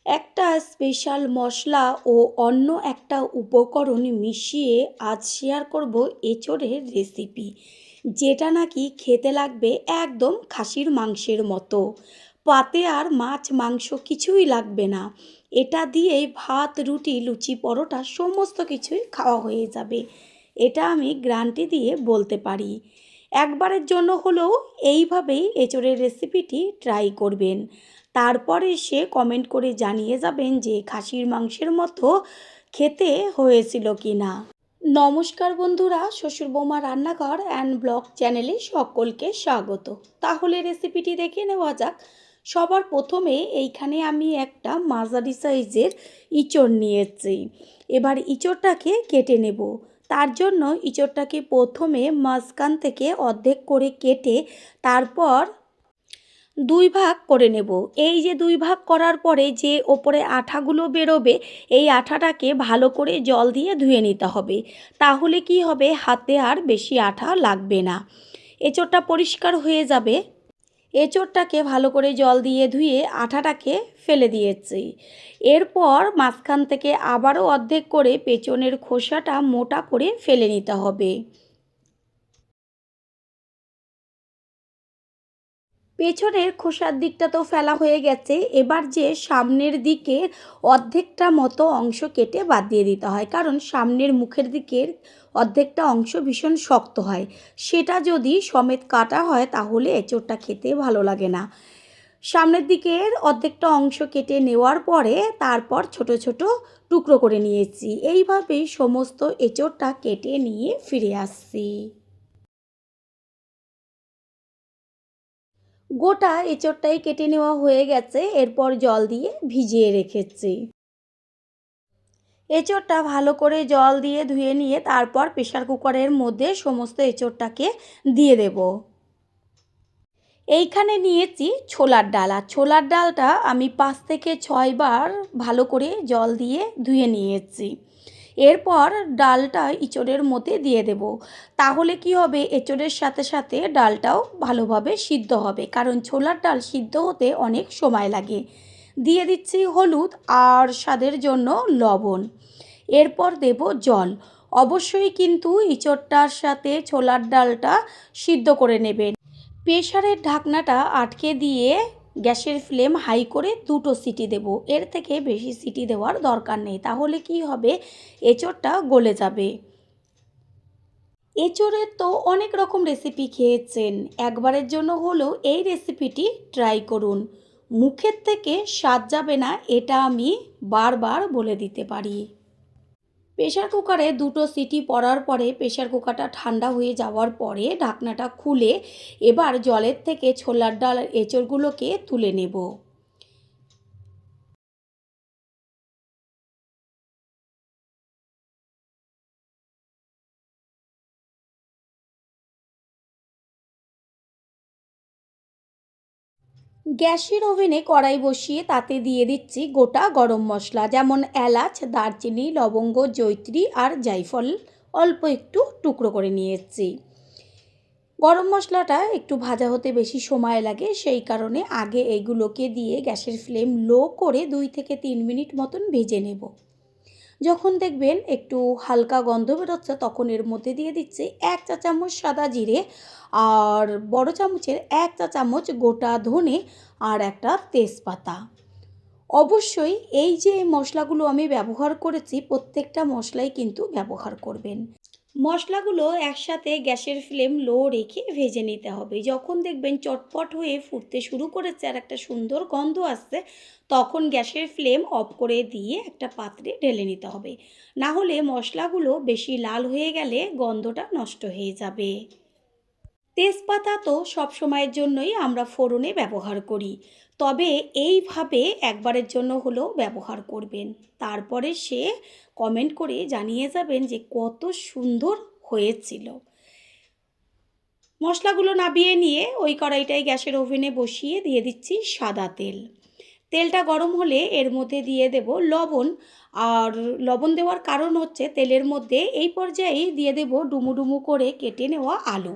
একটা স্পেশাল মশলা ও অন্য একটা উপকরণ মিশিয়ে আজ শেয়ার করব এঁচোড়ের রেসিপি, যেটা নাকি খেতে লাগবে একদম খাসির মাংসের মতো। পাতে আর মাছ মাংস কিছুই লাগবে না। এটা দিয়েই ভাত, রুটি, লুচি, পরোটা সমস্ত কিছুই খাওয়া হয়ে যাবে। এটা আমি গ্যারান্টি দিয়ে বলতে পারি। একবারের জন্য হলেও এইভাবেই এঁচোড়ের রেসিপিটি ট্রাই করবেন। তারপরে সে কমেন্ট করে জানিয়ে যাবেন যে খাসির মাংসের মতো খেতে হয়েছিল কি না। নমস্কার বন্ধুরা, শ্বশুর বৌমা রান্নাঘর অ্যান্ড ব্লগ চ্যানেলে সকলকে স্বাগত। তাহলে রেসিপিটি দেখে নেওয়া যাক। সবার প্রথমে এইখানে আমি একটা মাঝারি সাইজের ইঁচড় নিয়েছি। এবার ইঁচড়টাকে কেটে নেব। তার জন্য ইঁচড়টাকে প্রথমে মাঝখান থেকে অর্ধেক করে কেটে তারপর দুই ভাগ করে নেব। এই যে দুই ভাগ করার পরে যে ওপরে আঠাগুলো বেরোবে, এই আঠাটাকে ভালো করে জল দিয়ে ধুয়ে নিতে হবে। তাহলে কি হবে, হাতে আর বেশি আঠা লাগবে না, এঁচোড়টা পরিষ্কার হয়ে যাবে। এঁচোড়টাকে ভালো করে জল দিয়ে ধুয়ে আঠাটাকে ফেলে দিয়েছি। এরপর মাঝখান থেকে আবারও অর্ধেক করে পেছনের খোসাটা মোটা করে ফেলে নিতে হবে। পেছনের খোসার দিকটা তো ফেলা হয়ে গেছে। এবার যে সামনের দিকের অর্ধেকটা মতো অংশ কেটে বাদ দিয়ে দিতে হয়, কারণ সামনের মুখের দিকের অর্ধেকটা অংশ ভীষণ শক্ত হয়। সেটা যদি সমেত কাটা হয় তাহলে এঁচোড়টা খেতে ভালো লাগে না। সামনের দিকের অর্ধেকটা অংশ কেটে নেওয়ার পরে তারপর ছোট ছোট টুকরো করে নিয়েছি। এইভাবেই সমস্ত এঁচোড়টা কেটে নিয়ে ফিরে আসছি। গোটা এঁচোড়টাই কেটে নেওয়া হয়ে গেছে। এরপর জল দিয়ে ভিজিয়ে রেখেছি। এঁচোড়টা ভালো করে জল দিয়ে ধুয়ে নিয়ে তারপর প্রেসার কুকারের মধ্যে সমস্ত এঁচোড়টাকে দিয়ে দেব। এইখানে নিয়েছি ছোলার ডাল, আর ছোলার ডালটা আমি 5 থেকে 6 বার ভালো করে জল দিয়ে ধুয়ে নিয়েছি। এরপর ডালটা এঁচোড়ের মধ্যে দিয়ে দেব। তাহলে কি হবে, এঁচোড়ের সাথে সাথে ডালটাও ভালোভাবে সিদ্ধ হবে, কারণ ছোলার ডাল সিদ্ধ হতে অনেক সময় লাগে। দিয়ে দিচ্ছি হলুদ আর স্বাদের জন্য লবণ। এরপর দেব জল। অবশ্যই কিন্তু এঁচোড়টার সাথে ছোলার ডালটা সিদ্ধ করে নেবেন। প্রেসারের ঢাকনাটা আটকে দিয়ে গ্যাসের ফ্লেম হাই করে 2টো সিটি দেব। এর থেকে বেশি সিটি দেওয়ার দরকার নেই, তাহলে কি হবে, এঁচোড়টা গলে যাবে। এঁচোড়ের তো অনেক রকম রেসিপি খেয়েছেন, একবারের জন্য হলেও এই রেসিপিটি ট্রাই করুন। মুখের থেকে স্বাদ যাবে না, এটা আমি বারবার বলে দিতে পারি। প্রেসার কুকারে 2টো সিটি পড়ার পরে প্রেসার কুকারটা ঠান্ডা হয়ে যাওয়ার পরে ঢাকনাটা খুলে এবার জলের থেকে ছোলার ডাল আর এঁচোড়গুলোকে তুলে নেব। গ্যাসের ওভেনে কড়াই বসিয়ে তাতে দিয়ে দিচ্ছি গোটা গরম মশলা, যেমন এলাচ, দারচিনি, লবঙ্গ, জয়িত্রী আর জায়ফল অল্প একটু টুকরো করে নিয়েছি। গরম মশলাটা একটু ভাজা হতে বেশি সময় লাগে, সেই কারণে আগে এইগুলোকে দিয়ে গ্যাসের ফ্লেম লো করে 2 থেকে 3 মিনিট মতন ভেজে নেব। যখন দেখবেন একটু হালকা গন্ধ বেরোচ্ছে তখন এর মধ্যে দিয়ে দিচ্ছি 1 চা চামচ সাদা জিরে, আর বড় চামচের 1 চা চামচ গোটা ধনে, আর একটা তেজপাতা। অবশ্যই এই যে মশলাগুলো আমি ব্যবহার করেছি প্রত্যেকটা মশলাই কিন্তু ব্যবহার করবেন। মশলাগুলো একসাথে গ্যাসের ফ্লেম লো রেখে ভেজে নিতে হবে। যখন দেখবেন চটপট হয়ে ফুটতে শুরু করেছে আর একটা সুন্দর গন্ধ আসছে, তখন গ্যাসের ফ্লেম অফ করে দিয়ে একটা পাত্রে ঢেলে নিতে হবে। না হলে মশলাগুলো বেশি লাল হয়ে গেলে গন্ধটা নষ্ট হয়ে যাবে। তেজপাতা তো সব সময়ের জন্যই আমরা ফোড়নে ব্যবহার করি, তবে এইভাবে একবারের জন্য হলেও ব্যবহার করবেন। তারপরে সে কমেন্ট করে জানিয়ে যাবেন যে কত সুন্দর হয়েছিল। মশলাগুলো নাবিয়ে নিয়ে ওই কড়াইটাই গ্যাসের ওভেনে বসিয়ে দিয়ে দিচ্ছি সাদা তেল। তেলটা গরম হলে এর মধ্যে দিয়ে দেব লবণ। আর লবণ দেওয়ার কারণ হচ্ছে তেলের মধ্যে এই পর্যায়েই দিয়ে দেব ডুমু ডুমু করে কেটে নেওয়া আলু।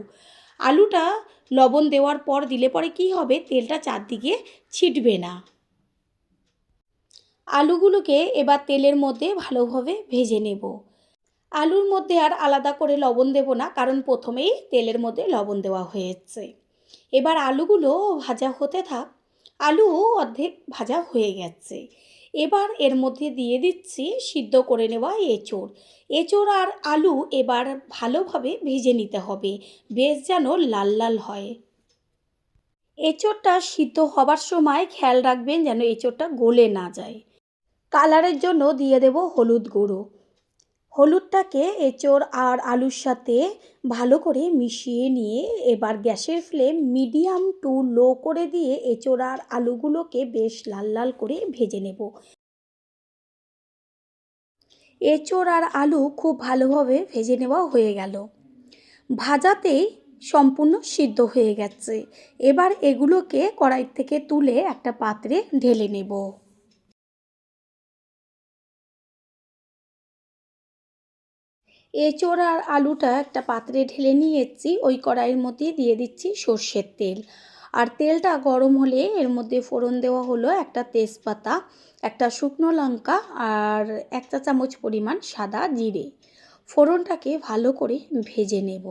আলুটা লবণ দেওয়ার পর দিলে পরে কি হবে, তেলটা চারদিকে ছিটবে না। আলুগুলোকে এবার তেলের মধ্যে ভালোভাবে ভেজে নেব। আলুর মধ্যে আর আলাদা করে লবণ দেব না, কারণ প্রথমেই তেলের মধ্যে লবণ দেওয়া হয়েছে। এবার আলুগুলো ভাজা হতে থাক। আলু অর্ধেক ভাজা হয়ে গেছে। এবার এর মধ্যে দিয়ে দিচ্ছি সিদ্ধ করে নেওয়া এঁচোড়। এঁচোড় আর আলু এবার ভালোভাবে ভেজে নিতে হবে, বেশ যেন লাল লাল হয়। এঁচোড়টা সিদ্ধ হবার সময় খেয়াল রাখবেন যেন এঁচোড়টা গলে না যায়। কালারের জন্য দিয়ে দেব হলুদ গুঁড়ো। হলুদটাকে এঁচোড় আর আলুর সাথে ভালো করে মিশিয়ে নিয়ে এবার গ্যাসের ফ্লেম মিডিয়াম টু লো করে দিয়ে এঁচোড় আর আলুগুলোকে বেশ লাল লাল করে ভেজে নেব। এঁচোড় আর আলু খুব ভালোভাবে ভেজে নেওয়া হয়ে গেল। ভাজাতেই সম্পূর্ণ সিদ্ধ হয়ে গেছে। এবার এগুলোকে কড়াই থেকে তুলে একটা পাত্রে ঢেলে নেব। এঁচোড় আর আলুটা একটা পাত্রে ঢেলে নিয়ে এসেছি। ওই কড়াইয়ের মধ্যে দিয়ে দিচ্ছি সর্ষের তেল। আর তেলটা গরম হলে এর মধ্যে ফোড়ন দেওয়া হলো একটা তেজপাতা, একটা শুকনো লঙ্কা আর 1 চা চামচ পরিমাণ সাদা জিরে। ফোড়নটাকে ভালো করে ভেজে নেব।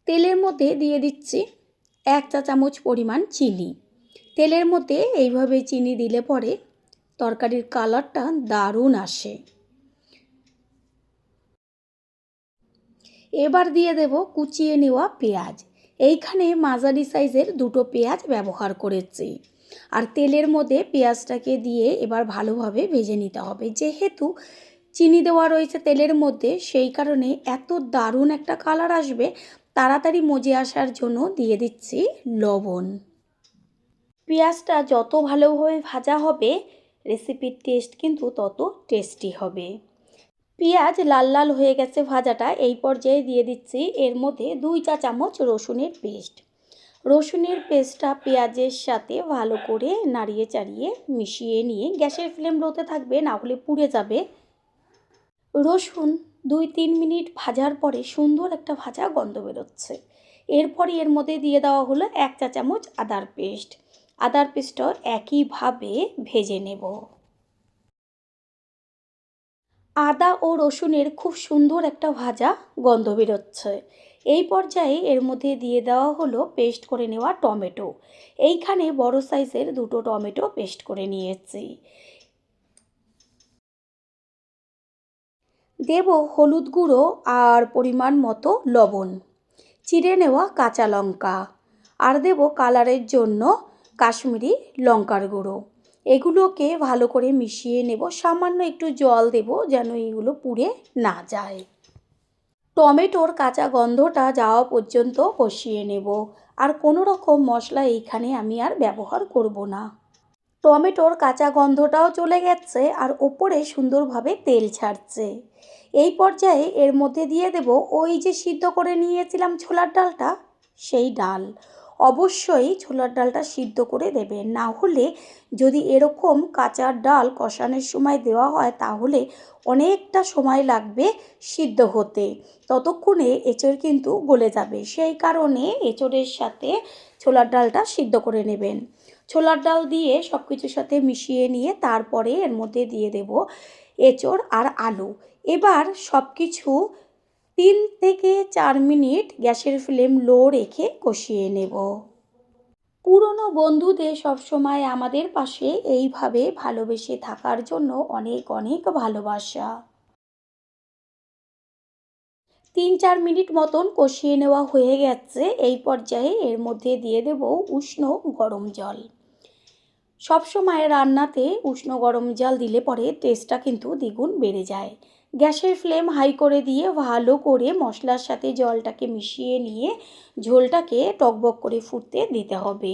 তেলের মধ্যে দিয়ে দিচ্ছি 1 চা চামচ পরিমাণ চিনি। তেলের মধ্যে এইভাবে চিনি দিলে পরে তরকারির কালারটা দারুণ আসে। এবার দিয়ে দেব কুচিয়ে নেওয়া পেঁয়াজ। এইখানে মাঝারি সাইজের 2টো পেঁয়াজ ব্যবহার করেছি। আর তেলের মধ্যে পেঁয়াজটাকে দিয়ে এবার ভালোভাবে ভেজে নিতে হবে। যেহেতু চিনি দেওয়া রয়েছে তেলের মধ্যে, সেই কারণে এত দারুণ একটা কালার আসবে। তাড়াতাড়ি মজে আসার জন্য দিয়ে দিচ্ছি লবণ। পেঁয়াজটা যত ভালোভাবে ভাজা হবে রেসিপির টেস্ট কিন্তু তত টেস্টি হবে। পেঁয়াজ লাল লাল হয়ে গেছে ভাজাটা। এই পর্যায়ে দিয়ে দিচ্ছি এর মধ্যে 2 চা চামচ রসুনের পেস্ট। রসুনের পেস্টটা পেঁয়াজের সাথে ভালো করে নাড়িয়ে চাড়িয়ে মিশিয়ে নিয়ে গ্যাসের ফ্লেম লোতে থাকবে, না হলে পুড়ে যাবে। রসুন 2-3 মিনিট ভাজার পরে সুন্দর একটা ভাজা গন্ধ বেরোচ্ছে। এরপরে এর মধ্যে দিয়ে দেওয়া হলো 1 চা চামচ আদার পেস্ট। আদার পেস্টটাও একইভাবে ভেজে নেব। আদা ও রসুনের খুব সুন্দর একটা ভাজা গন্ধ বেরোচ্ছে। এই পর্যায়ে এর মধ্যে দিয়ে দেওয়া হলো পেস্ট করে নেওয়া টমেটো। এইখানে বড় সাইজের 2টো টমেটো পেস্ট করে নিয়েছি। দেব হলুদ গুঁড়ো আর পরিমাণ মতো লবণ, চিড়ে নেওয়া কাঁচা লঙ্কা আর দেব কালারের জন্য কাশ্মীরি লঙ্কার গুঁড়ো। এগুলোকে ভালো করে মিশিয়ে নেব। সামান্য একটু জল দেব যেন এগুলো পুড়ে না যায়। টমেটোর কাঁচা গন্ধটা যাওয়া পর্যন্ত কষিয়ে নেব। আর কোনো রকম মশলা এইখানে আমি আর ব্যবহার করব না। টমেটোর কাঁচা গন্ধটাও চলে গেছে আর ওপরে সুন্দরভাবে তেল ছাড়ছে। এই পর্যায়ে এর মধ্যে দিয়ে দেব ওই যে সিদ্ধ করে নিয়েছিলাম ছোলার ডালটা, সেই ডাল। অবশ্যই ছোলার ডালটা সিদ্ধ করে দেবেন, না হলে যদি এরকম কাঁচা ডাল কষানোর সময় দেওয়া হয় তাহলে অনেকটা সময় লাগবে সিদ্ধ হতে। ততক্ষণে এঁচোড় কিন্তু গলে যাবে। সেই কারণে এঁচোড়ের সাথে ছোলার ডালটা সিদ্ধ করে নেবেন। ছোলার ডাল দিয়ে সব কিছুর সাথে মিশিয়ে নিয়ে তারপরে এর মধ্যে দিয়ে দেব এঁচোড় আর আলু। এবার সব কিছু 3 থেকে 4 মিনিট গ্যাসের ফ্লেম লো রেখে কষিয়ে নেব। পুরনো বন্ধুদের সবসময় আমাদের পাশে এইভাবে ভালোবেসে থাকার জন্য অনেক অনেক ভালোবাসা। 3-4 মিনিট মতন কষিয়ে নেওয়া হয়ে গেছে। এই পর্যায়ে এর মধ্যে দিয়ে দেব উষ্ণ গরম জল। সবসময় রান্নাতে উষ্ণ গরম জল দিলে পরে টেস্টটা কিন্তু দ্বিগুণ বেড়ে যায়। গ্যাসের ফ্লেম হাই করে দিয়ে ভালো করে মশলার সাথে জলটাকে মিশিয়ে নিয়ে ঝোলটাকে টকবক করে ফুটতে দিতে হবে।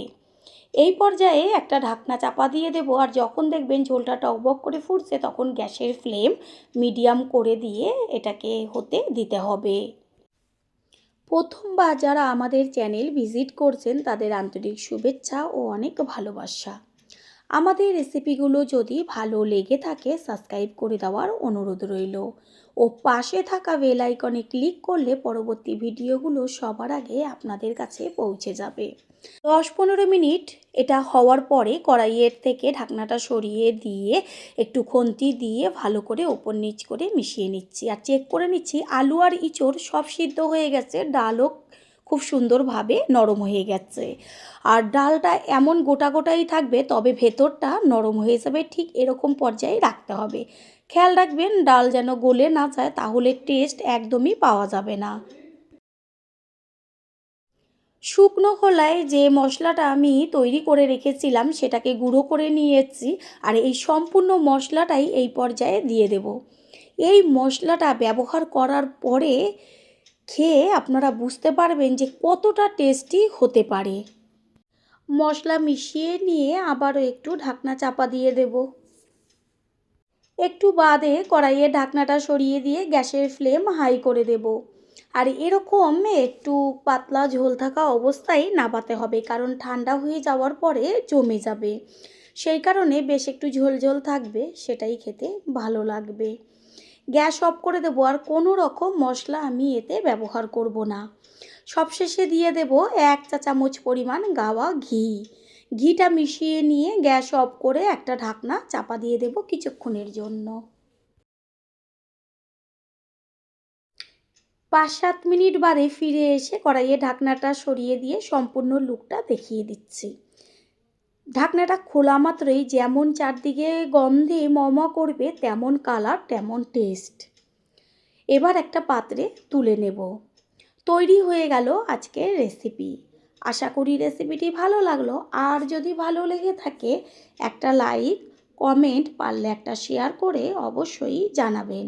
এই পর্যায়ে একটা ঢাকনা চাপা দিয়ে দেব। আর যখন দেখবেন ঝোলটা টকবক করে ফুটছে তখন গ্যাসের ফ্লেম মিডিয়াম করে দিয়ে এটাকে হতে দিতে হবে। প্রথমবার যারা আমাদের চ্যানেল ভিজিট করছেন তাদের আন্তরিক শুভেচ্ছা ও অনেক ভালোবাসা। আমাদের রেসিপিগুলো যদি ভালো লেগে থাকে সাবস্ক্রাইব করে দেওয়ার অনুরোধ রইল ও পাশে থাকা বেল আইকনে ক্লিক করলে পরবর্তী ভিডিওগুলো সবার আগে আপনাদের কাছে পৌঁছে যাবে। 10-15 মিনিট এটা হওয়ার পরে কড়াইয়ের থেকে ঢাকনাটা সরিয়ে দিয়ে একটু খুন্তি দিয়ে ভালো করে ওপর নিচ করে মিশিয়ে নিচ্ছি আর চেক করে নিচ্ছি আলু আর ইঁচড় সব সিদ্ধ হয়ে গেছে, ডালও খুব সুন্দরভাবে নরম হয়ে গেছে। আর ডালটা এমন গোটা গোটাই থাকবে, তবে ভেতরটা নরম হয়ে যাবে, ঠিক এরকম পর্যায়ে রাখতে হবে। খেয়াল রাখবেন ডাল যেন গলে না যায়, তাহলে টেস্ট একদমই পাওয়া যাবে না। শুকনো খোলায় যে মশলাটা আমি তৈরি করে রেখেছিলাম সেটাকে গুঁড়ো করে নিয়েছি আর এই সম্পূর্ণ মশলাটাই এই পর্যায়ে দিয়ে দেব। এই মশলাটা ব্যবহার করার পরে খেয়ে আপনারা বুঝতে পারবেন যে কতটা টেস্টি হতে পারে। মশলা মিশিয়ে নিয়ে আবারও একটু ঢাকনা চাপা দিয়ে দেব। একটু বাদে কড়াইয়ের ঢাকনাটা সরিয়ে দিয়ে গ্যাসের ফ্লেম হাই করে দেব। আর এরকম একটু পাতলা ঝোল থাকা অবস্থায় নাবাতে হবে, কারণ ঠান্ডা হয়ে যাওয়ার পরে জমে যাবে। সেই কারণে বেশ একটু ঝোল ঝোল থাকবে, সেটাই খেতে ভালো লাগবে। গ্যাস অফ করে দেবো আর কোনো রকম মশলা আমি এতে ব্যবহার করব না। সবশেষে দিয়ে দেব 1 চা চামচ পরিমাণ গাওয়া ঘি। ঘিটা মিশিয়ে নিয়ে গ্যাস অফ করে একটা ঢাকনা চাপা দিয়ে দেব কিছুক্ষণের জন্য। 5-7 মিনিট বাদে ফিরে এসে কড়াইয়ে ঢাকনাটা সরিয়ে দিয়ে সম্পূর্ণ লুকটা দেখিয়ে দিচ্ছি। ঢাকনাটা খোলা মাত্রই যেমন চারদিকে গন্ধে ম করবে, তেমন কালার তেমন টেস্ট। এবার একটা পাত্রে তুলে নেব। তৈরি হয়ে গেল আজকের রেসিপি। আশা করি রেসিপিটি ভালো লাগলো, আর যদি ভালো লেগে থাকে একটা লাইক, কমেন্ট, পারলে একটা শেয়ার করে অবশ্যই জানাবেন।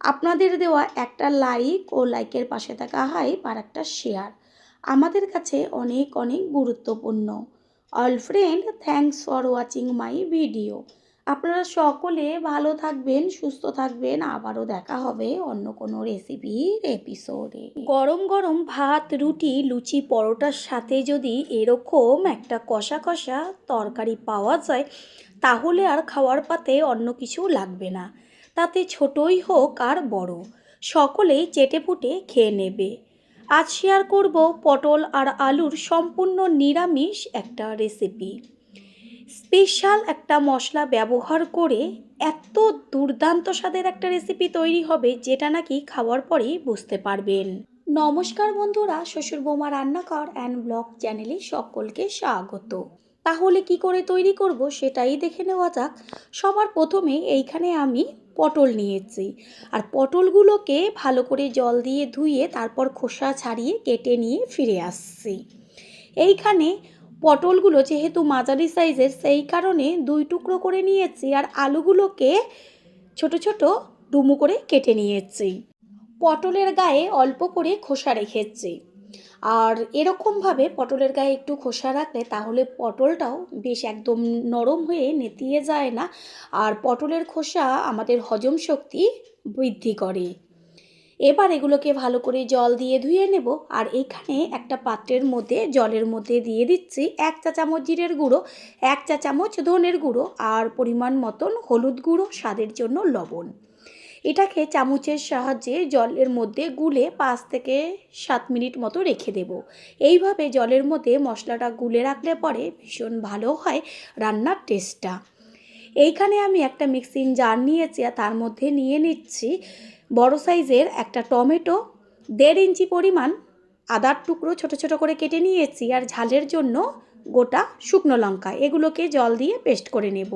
আপনাদের দেওয়া একটা লাইক ও লাইকের পাশে থাকা হাইপ আর একটা শেয়ার আমাদের কাছে অনেক অনেক গুরুত্বপূর্ণ। All friend, thanks for watching my video. আপনারা সকলে ভালো থাকবেন, সুস্থ থাকবেন। আবারও দেখা হবে অন্য কোনো রেসিপির এপিসোডে। গরম গরম ভাত, রুটি, লুচি, পরোটার সাথে যদি এরকম একটা কষা কষা তরকারি পাওয়া যায়, তাহলে আর খাওয়ার পাতে অন্য কিছু লাগবে না। তাতে ছোটই হোক আর বড়, সকলেই চেটেপুটে খেয়ে নেবে। আজ শেয়ার করব পটল আর আলুর সম্পূর্ণ নিরামিষ একটা রেসিপি। স্পেশাল একটা মশলা ব্যবহার করে এত দুর্দান্ত স্বাদের একটা রেসিপি তৈরি হবে, যেটা নাকি খাওয়ার পরেই বুঝতে পারবেন। নমস্কার বন্ধুরা, শ্বশুর বৌমা রান্নাঘর অ্যান্ড ব্লগ চ্যানেলে সকলকে স্বাগত। তাহলে কি করে তৈরি করব সেটাই দেখে নেওয়া যাক। সবার প্রথমে এইখানে আমি পটল নিয়েছি আর পটলগুলোকে ভালো করে জল দিয়ে ধুয়ে তারপর খোসা ছাড়িয়ে কেটে নিয়ে ফিরে আসছি। এইখানে পটলগুলো যেহেতু মাঝারি সাইজের, সেই কারণে 2 টুকরো করে নিয়েছি আর আলুগুলোকে ছোট ছোট ডুমু করে কেটে নিয়েছি। পটলের গায়ে অল্প করে খোসা রেখেছি। আর এরকমভাবে পটলের গায়ে একটু খোসা রাখলে তাহলে পটলটাও বেশ একদম নরম হয়ে নেতিয়ে যায় না, আর পটলের খোসা আমাদের হজম শক্তি বৃদ্ধি করে। এবার এগুলোকে ভালো করে জল দিয়ে ধুয়ে নেব। আর এখানে একটা পাত্রের মধ্যে জলের মধ্যে দিয়ে দিচ্ছি 1 চা চামচ জিরের গুঁড়ো, 1 চা চামচ ধনের গুঁড়ো আর পরিমাণ মতন হলুদ গুঁড়ো, স্বাদের জন্য লবণ। এটাকে চামচের সাহায্যে জলের মধ্যে গুলে 5 থেকে 7 মিনিট মতো রেখে দেব। এইভাবে জলের মধ্যে মশলাটা গুলে রাখলে পরে ভীষণ ভালো হয় রান্নার টেস্টটা। এইখানে আমি একটা মিক্সিং জার নিয়েছি আর তার মধ্যে নিয়ে নিচ্ছি বড় সাইজের একটা টমেটো, 1.5 ইঞ্চি পরিমাণ আদার টুকরো ছোট ছোট করে কেটে নিয়েছি আর ঝালের জন্য গোটা শুকনো লঙ্কা। এগুলোকে জল দিয়ে পেস্ট করে নেব।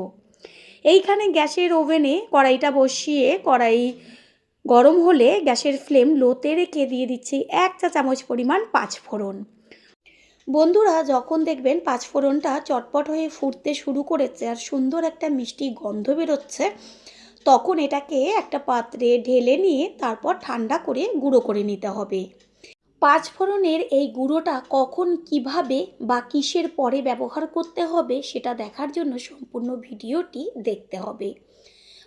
এইখানে গ্যাসের ওভেনে কড়াইটা বসিয়ে কড়াই গরম হলে গ্যাসের ফ্লেম লোতে রেখে দিয়ে দিচ্ছি 1 চা চামচ পরিমাণ 5 ফোড়ন। বন্ধুরা, যখন দেখবেন 5 ফোড়নটা চটপট হয়ে ফুটতে শুরু করেছে আর সুন্দর একটা মিষ্টি গন্ধ বেরোচ্ছে, তখন এটাকে একটা পাত্রে ঢেলে নিয়ে তারপর ঠান্ডা করে গুঁড়ো করে নিতে হবে। 5 ফোড়নের এই গুঁড়োটা কখন, কিভাবে বা কিসের পরে ব্যবহার করতে হবে সেটা দেখার জন্য সম্পূর্ণ ভিডিওটি দেখতে হবে।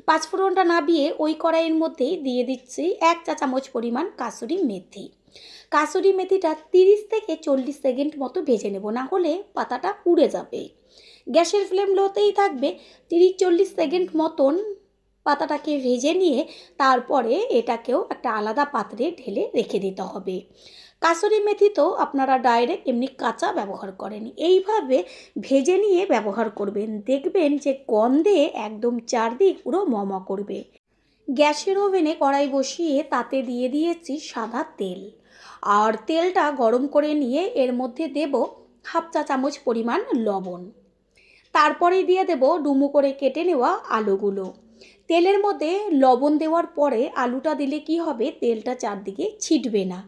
5 ফোড়নটা নাবিয়ে ওই কড়াইয়ের মধ্যেই দিয়ে দিচ্ছি 1 চা চামচ পরিমাণ কাসুরি মেথি। কাসুরি মেথিটা 30 থেকে 40 সেকেন্ড মতো ভেজে নেব, না হলে পাতাটা পুড়ে যাবে। গ্যাসের ফ্লেম লোতেই থাকবে। 30-40 সেকেন্ড মতন পাতাটাকে ভেজে নিয়ে তারপরে এটাকেও একটা আলাদা পাত্রে ঢেলে রেখে দিতে হবে। কাসুরি মেথি তো আপনারা ডাইরেক্ট এমনি কাঁচা ব্যবহার করেন, এইভাবে ভেজে নিয়ে ব্যবহার করবেন, দেখবেন যে গন্ধে একদম চারদিক পুরো মম করবে। গ্যাসের ওভেনে কড়াই বসিয়ে তাতে দিয়ে দিয়েছি সাদা তেল, আর তেলটা গরম করে নিয়ে এর মধ্যে দেব হাফ চা চামচ পরিমাণ লবণ। তারপরে দিয়ে দেব ডুমো করে কেটে নেওয়া আলুগুলো। তেলের মধ্যে লবণ দেওয়ার পরে আলুটা দিলে কি হবে, তেলটা চারদিকে ছিটবে না।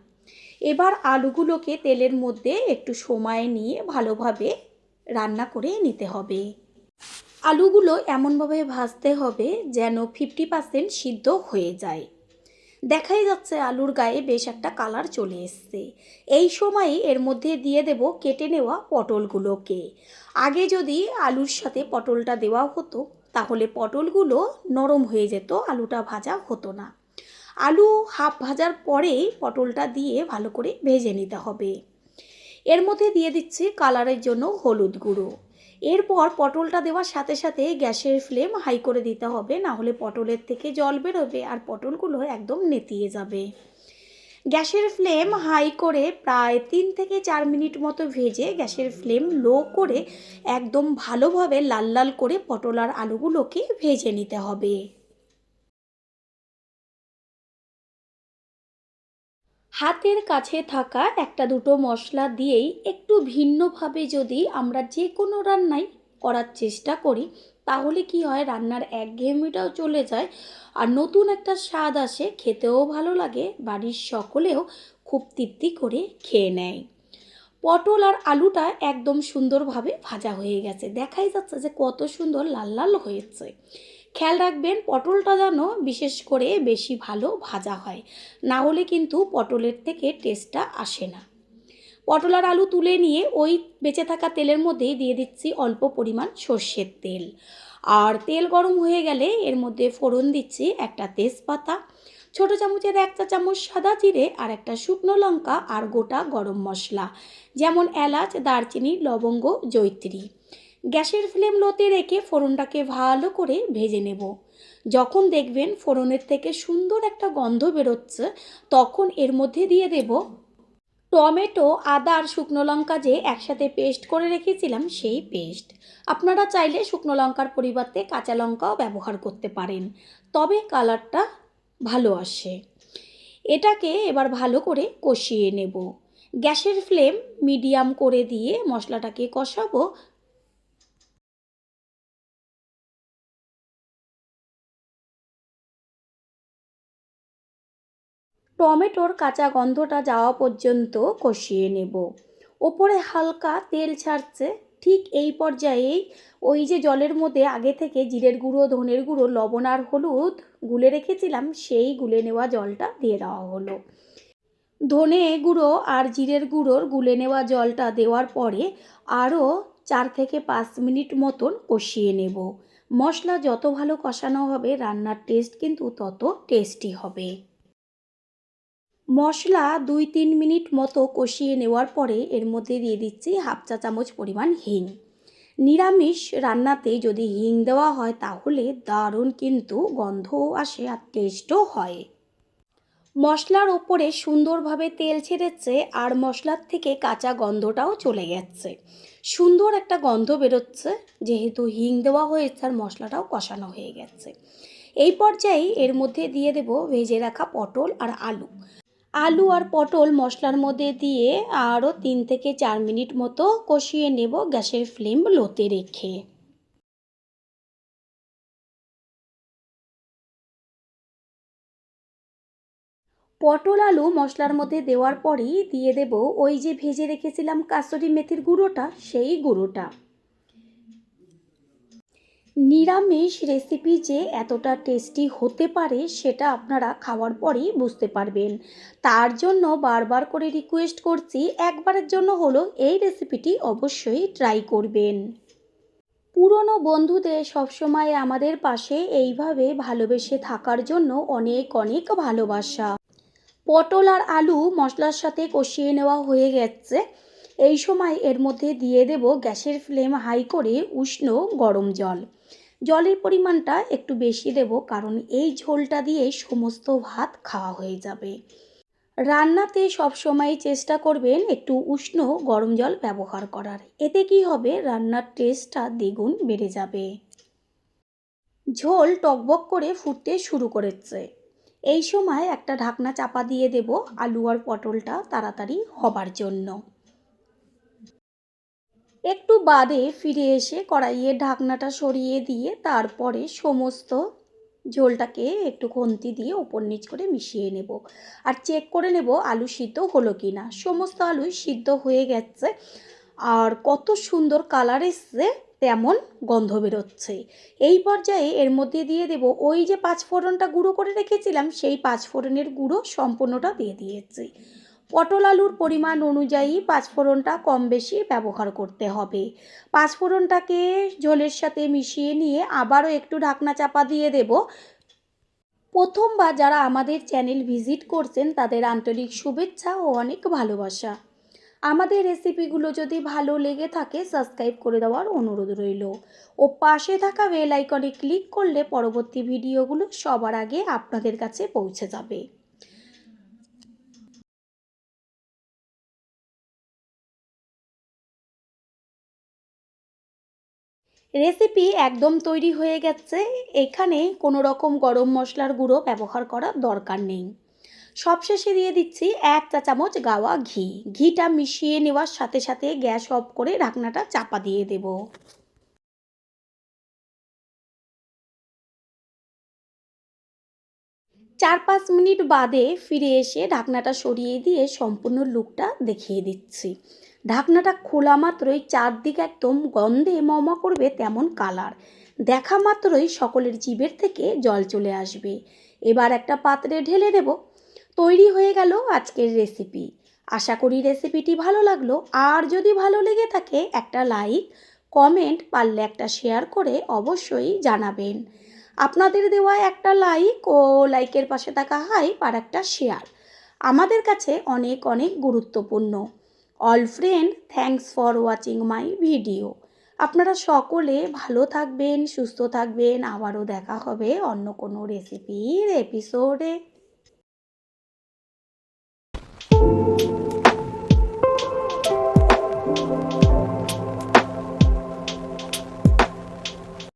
এবার আলুগুলোকে তেলের মধ্যে একটু সময় নিয়ে ভালোভাবে রান্না করে নিতে হবে। আলুগুলো এমনভাবে ভাজতে হবে যেন 50% সিদ্ধ হয়ে যায়। দেখাই যাচ্ছে আলুর গায়ে বেশ একটা কালার চলে এসছে। এই সময় এর মধ্যে দিয়ে দেব কেটে নেওয়া পটলগুলোকে। আগে যদি আলুর সাথে পটলটা দেওয়া হতো তাহলে পটলগুলো নরম হয়ে যেত, আলুটা ভাজা হতো না। আলু হাফ ভাজার পরেই পটলটা দিয়ে ভালো করে ভেজে নিতে হবে। এর মধ্যে দিয়ে দিচ্ছি কালারের জন্য হলুদ গুঁড়ো। এরপর পটলটা দেওয়ার সাথে সাথে গ্যাসের ফ্লেম হাই করে দিতে হবে, না হলে পটলের থেকে জল বেরোবে আর পটলগুলো একদম নেতিয়ে যাবে। গ্যাসের ফ্লেম হাই করে প্রায় 3 থেকে 4 মিনিট মতো ভেজে গ্যাসের ফ্লেম লো করে একদম ভালোভাবে লাল লাল করে পটল আর আলুগুলোকে ভেজে নিতে হবে। হাতের কাছে থাকা একটা দুটো মশলা দিয়েই একটু ভিন্নভাবে যদি আমরা যে কোনো রান্নাই করার চেষ্টা করি তাহলে কি হয়, রান্নার একঘেয়েমিটাও চলে যায় আর নতুন একটা স্বাদ আসে, খেতেও ভালো লাগে, বাড়ির সকলেও খুব তৃপ্তি করে খেয়ে নেয়। পটল আর আলুটা একদম সুন্দরভাবে ভাজা হয়ে গেছে, দেখাই যাচ্ছে যে কত সুন্দর লাল লাল হয়েছে। খেয়াল রাখবেন পটলটা যেন বিশেষ করে বেশি ভালো ভাজা হয়, না হলে কিন্তু পটলের থেকে টেস্টটা আসে না। পটল আর আলু তুলে নিয়ে ওই বেঁচে থাকা তেলের মধ্যেই দিয়ে দিচ্ছি অল্প পরিমাণ সর্ষের তেল। আর তেল গরম হয়ে গেলে এর মধ্যে ফোড়ন দিচ্ছি একটা তেজপাতা, ছোটো চামচের 1 চা চামচ সাদা জিরে আর একটা শুকনো লঙ্কা আর গোটা গরম মশলা যেমন এলাচ, দারচিনি, লবঙ্গ, জয়িত্রী। গ্যাসের ফ্লেম লোতে রেখে ফোড়নটাকে ভালো করে ভেজে নেব। যখন দেখবেন ফোড়নের থেকে সুন্দর একটা গন্ধ বেরোচ্ছে তখন এর মধ্যে দিয়ে দেব টমেটো, আদা আর শুকনো লঙ্কা যে একসাথে পেস্ট করে রেখেছিলাম সেই পেস্ট। আপনারা চাইলে শুকনো লঙ্কার পরিবর্তে কাঁচা লঙ্কাও ব্যবহার করতে পারেন, তবে কালারটা ভালো আসে। এটাকে এবার ভালো করে কষিয়ে নেব। গ্যাসের ফ্লেম মিডিয়াম করে দিয়ে মশলাটাকে কষাবো। টমেটোর কাঁচা গন্ধটা যাওয়া পর্যন্ত কষিয়ে নেব। ওপরে হালকা তেল ছাড়ছে, ঠিক এই পর্যায়েই ওই যে জলের মধ্যে আগে থেকে জিরের গুঁড়ো, ধনের গুঁড়ো, লবণ আর হলুদ গুলে রেখেছিলাম সেই গুলে নেওয়া জলটা দিয়ে দেওয়া হলো। ধনে গুঁড়ো আর জিরের গুঁড়োর গুলে নেওয়া জলটা দেওয়ার পরে আরও 4 থেকে 5 মিনিট মতন কষিয়ে নেব। মশলা যত ভালো কষানো হবে রান্নার টেস্ট কিন্তু তত টেস্টি হবে। মশলা 2-3 মিনিট মতো কষিয়ে নেওয়ার পরে এর মধ্যে দিয়ে দিচ্ছি হাফ চা চামচ পরিমাণ হিং। নিরামিষ রান্নাতে যদি হিং দেওয়া হয় তাহলে দারুণ কিন্তু গন্ধও আসে আর টেস্টও হয়। মশলার ওপরে সুন্দরভাবে তেল ছেড়েছে আর মশলার থেকে কাঁচা গন্ধটাও চলে গেছে, সুন্দর একটা গন্ধ বেরোচ্ছে যেহেতু হিং দেওয়া হয়েছে আর মশলাটাও কষানো হয়ে গেছে। এই পর্যায়ে এর মধ্যে দিয়ে দেব ভেজে রাখা পটল আর আলু। আলু আর পটল মশলার মধ্যে দিয়ে আরও 3 থেকে 4 মিনিট মতো কষিয়ে নেব গ্যাসের ফ্লেম লোতে রেখে। পটল আলু মশলার মধ্যে দেওয়ার পরেই দিয়ে দেব ওই যে ভেজে রেখেছিলাম কাসুরি মেথির গুঁড়োটা, সেই গুঁড়োটা। নিরামিষ রেসিপি যে এতটা টেস্টি হতে পারে সেটা আপনারা খাওয়ার পরেই বুঝতে পারবেন। তার জন্য বারবার করে রিকোয়েস্ট করছি, একবারের জন্য হলো এই রেসিপিটি অবশ্যই ট্রাই করবেন। পুরনো বন্ধুদের সবসময় আমাদের পাশে এইভাবে ভালোবেসে থাকার জন্য অনেক অনেক ভালোবাসা। পটল আর আলু মশলার সাথে কষিয়ে নেওয়া হয়ে গেছে। এই সময় এর মধ্যে দিয়ে দেব গ্যাসের ফ্লেম হাই করে উষ্ণ গরম জল। জলের পরিমাণটা একটু বেশি দেব, কারণ এই ঝোলটা দিয়ে সমস্ত ভাত খাওয়া হয়ে যাবে। রান্নাতে সবসময় চেষ্টা করবেন একটু উষ্ণ গরম জল ব্যবহার করার। এতে কি হবে, রান্নার টেস্টটা দ্বিগুণ বেড়ে যাবে। ঝোল টকবক করে ফুটতে শুরু করেছে। এই সময় একটা ঢাকনা চাপা দিয়ে দেব আলু আর পটলটা তাড়াতাড়ি হবার জন্য। একটু বাদে ফিরে এসে কড়াইয়ের ঢাকনাটা সরিয়ে দিয়ে তারপরে সমস্ত ঝোলটাকে একটু খুন্তি দিয়ে উপর নিচ করে মিশিয়ে নেব। আর চেক করে নেব আলু সিদ্ধ হলো কি না। সমস্ত আলুই সিদ্ধ হয়ে গেছে, আর কত সুন্দর কালার এসছে, তেমন গন্ধ বেরোচ্ছে। এই পর্যায়ে এর মধ্যে দিয়ে দেব ওই যে পাঁচফোড়নটা গুঁড়ো করে রেখেছিলাম, সেই পাঁচফোড়নের গুঁড়ো সম্পূর্ণটা দিয়ে দিয়েছি। পটল আলুর পরিমাণ অনুযায়ী পাঁচফোড়নটা কম বেশি ব্যবহার করতে হবে। পাঁচফোড়নটাকে ঝোলের সাথে মিশিয়ে নিয়ে আবারও একটু ঢাকনা চাপা দিয়ে দেব। প্রথমবার যারা আমাদের চ্যানেল ভিজিট করছেন তাদের আন্তরিক শুভেচ্ছা ও অনেক ভালোবাসা। আমাদের রেসিপিগুলো যদি ভালো লেগে থাকে সাবস্ক্রাইব করে দেওয়ার অনুরোধ রইল, ও পাশে থাকা বেল আইকনে ক্লিক করলে পরবর্তী ভিডিওগুলো সবার আগে আপনাদের কাছে পৌঁছে যাবে। রেসিপি একদম তৈরি হয়ে গেছে। এখানে কোনো রকম গরম মশলার গুঁড়ো ব্যবহার করার দরকার নেই। সবশেষে দিয়ে দিচ্ছি 1 চা চামচ গাওয়া ঘি। ঘিটা মিশিয়ে নেওয়ার সাথে সাথে গ্যাস অফ করে ঢাকনাটা চাপা দিয়ে দেব। 4-5 মিনিট বাদে ফিরে এসে ঢাকনাটা সরিয়ে দিয়ে সম্পূর্ণ লুকটা দেখিয়ে দিচ্ছি। ঢাকনাটা খোলা মাত্রই চারদিক একদম গন্ধে মমা করবে তেমন কালার। দেখা মাত্রই সকলের জিভের থেকে জল চলে আসবে। এবার একটা পাত্রে ঢেলে দেব। তৈরি হয়ে গেল আজকের রেসিপি। আশা করি রেসিপিটি ভালো লাগলো। আর যদি ভালো লেগে থাকে একটা লাইক, কমেন্ট, পারলে একটা শেয়ার করে অবশ্যই জানাবেন। আপনাদের দেওয়া একটা লাইক ও লাইকের পাশে থাকা হাইপ আর একটা শেয়ার আমাদের কাছে অনেক অনেক গুরুত্বপূর্ণ। All friend, thanks for watching my video. আপনারা সকলে ভালো থাকবেন, সুস্থ থাকবেন। আবারও দেখা হবে অন্য কোনো রেসিপির এপিসোডে।